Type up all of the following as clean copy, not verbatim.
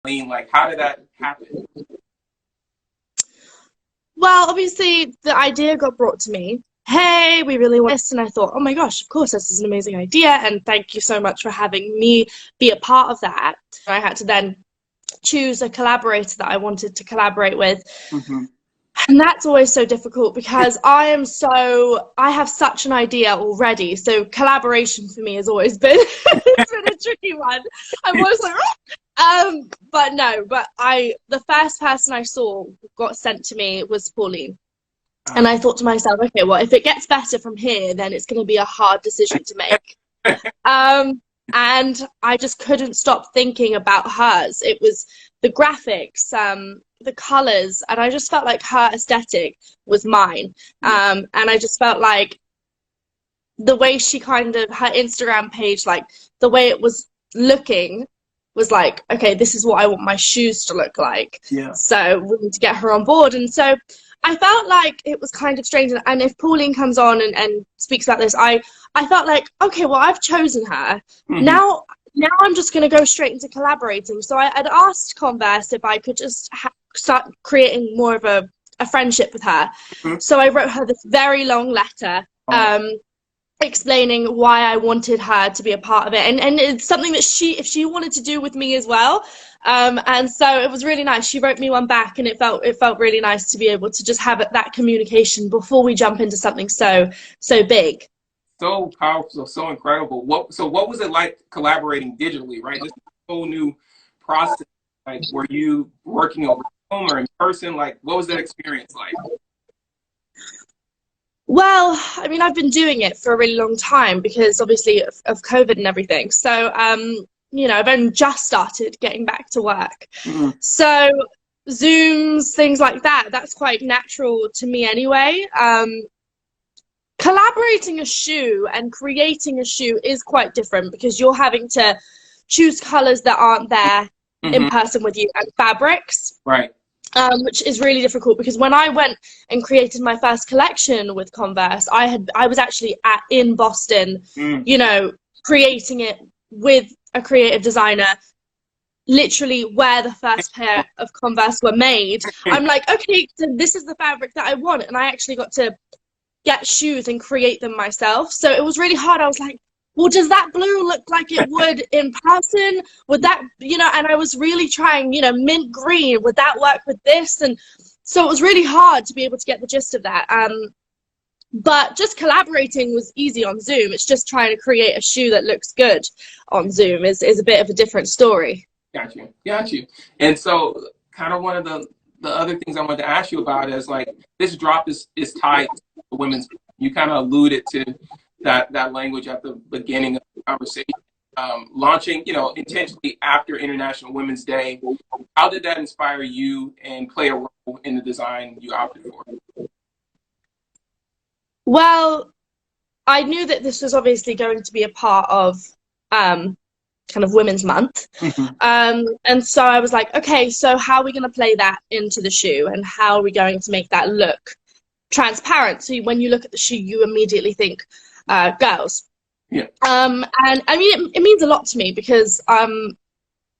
Lean? Like, how did that happen? Well, obviously the idea got brought to me. Hey, we really want this. And I thought, oh my gosh, of course, this is an amazing idea. And thank you so much for having me be a part of that. I had to then choose a collaborator that I wanted to collaborate with. Mm-hmm. And that's always so difficult because I have such an idea already. So collaboration for me has always been, it's been a tricky one. I'm always like, the first person I saw got sent to me was Pauline. And I thought to myself, okay, well, if it gets better from here, then it's going to be a hard decision to make. And I just couldn't stop thinking about hers. It was the graphics, the colors, and I just felt like her aesthetic was mine. And I just felt like the way she her Instagram page, like the way it was looking was like, okay, this is what I want my shoes to look like. Yeah. So we need to get her on board. And so I felt like it was kind of strange. And if Pauline comes on and speaks about this, I felt like, okay, well, I've chosen her. Mm-hmm. Now I'm just going to go straight into collaborating. So I'd asked Converse if I could just start creating more of a friendship with her. Mm-hmm. So I wrote her this very long letter explaining why I wanted her to be a part of it. And it's something that if she wanted to do with me as well. And so it was really nice. She wrote me one back, and it felt really nice to be able to just have that communication before we jump into something so big. So powerful, so incredible. What was it like collaborating digitally, right? This is a whole new process. Like, were you working over Zoom or in person? Like, what was that experience like? Well, I mean, I've been doing it for a really long time because obviously of COVID and everything. So, I've only just started getting back to work. Mm-hmm. So Zooms, things like that, that's quite natural to me anyway. Collaborating a shoe and creating a shoe is quite different because you're having to choose colors that aren't there mm-hmm. in person with you and fabrics. Right. Which is really difficult because when I went and created my first collection with Converse, I was actually in Boston, creating it with a creative designer, literally where the first pair of Converse were made. I'm like, okay, so this is the fabric that I want. And I actually got to get shoes and create them myself. So it was really hard. I was like, well, does that blue look like it would in person? Would that, and I was really trying, mint green, would that work with this? And so it was really hard to be able to get the gist of that. But just collaborating was easy on Zoom. It's just trying to create a shoe that looks good on Zoom is a bit of a different story. Got you. And so kind of one of the other things I wanted to ask you about is like, this drop is tied to women's, you kind of alluded to that language at the beginning of the conversation, launching, intentionally after International Women's Day. How did that inspire you and play a role in the design you opted for? Well, I knew that this was obviously going to be a part of kind of Women's Month. Mm-hmm. And so I was like, okay, so how are we going to play that into the shoe and how are we going to make that look transparent? So when you look at the shoe, you immediately think, girls. Yeah. And I mean, it means a lot to me because not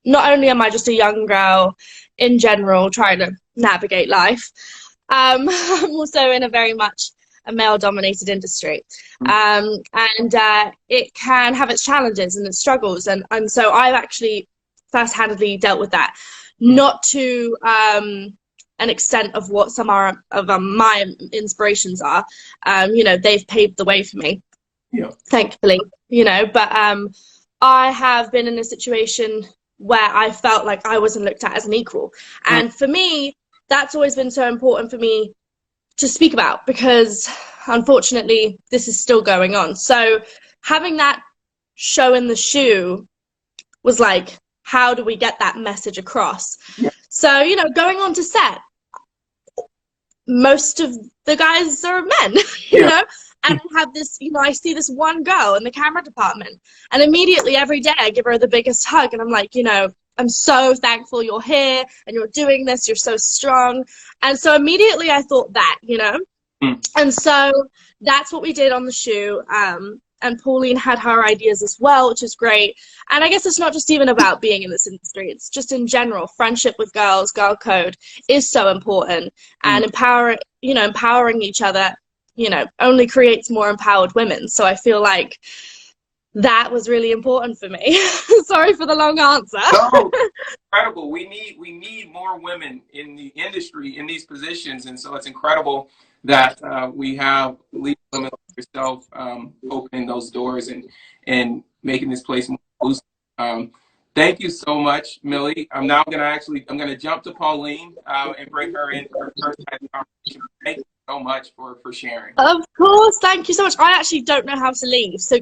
only am I just a young girl in general trying to navigate life, I'm also in a very much a male-dominated industry. And it can have its challenges and its struggles. And so I've actually first-handedly dealt with that, not to an extent of what some of my inspirations are. They've paved the way for me. Yeah. Thankfully, but I have been in a situation where I felt like I wasn't looked at as an equal. And for me, that's always been so important for me to speak about because unfortunately this is still going on. So having that show in the shoe was like, how do we get that message across? Yeah. So, going on to set, most of the guys are men, you know? And I have this, I see this one girl in the camera department and immediately every day I give her the biggest hug and I'm like, I'm so thankful you're here and you're doing this. You're so strong. And so immediately I thought that, And so that's what we did on the shoe. and Pauline had her ideas as well, which is great. And I guess it's not just even about being in this industry, it's just in general. Friendship with girls, girl code is so important, and empowering each other, only creates more empowered women. So I feel like that was really important for me. Sorry for the long answer. No, incredible. We need more women in the industry in these positions, and so it's incredible that we have leading women like yourself opening those doors and making this place more inclusive. Thank you so much, Millie. I'm gonna jump to Pauline and bring her in for her first side of the conversation. Thank you so much for sharing. Of course, thank you so much. I actually don't know how to leave, so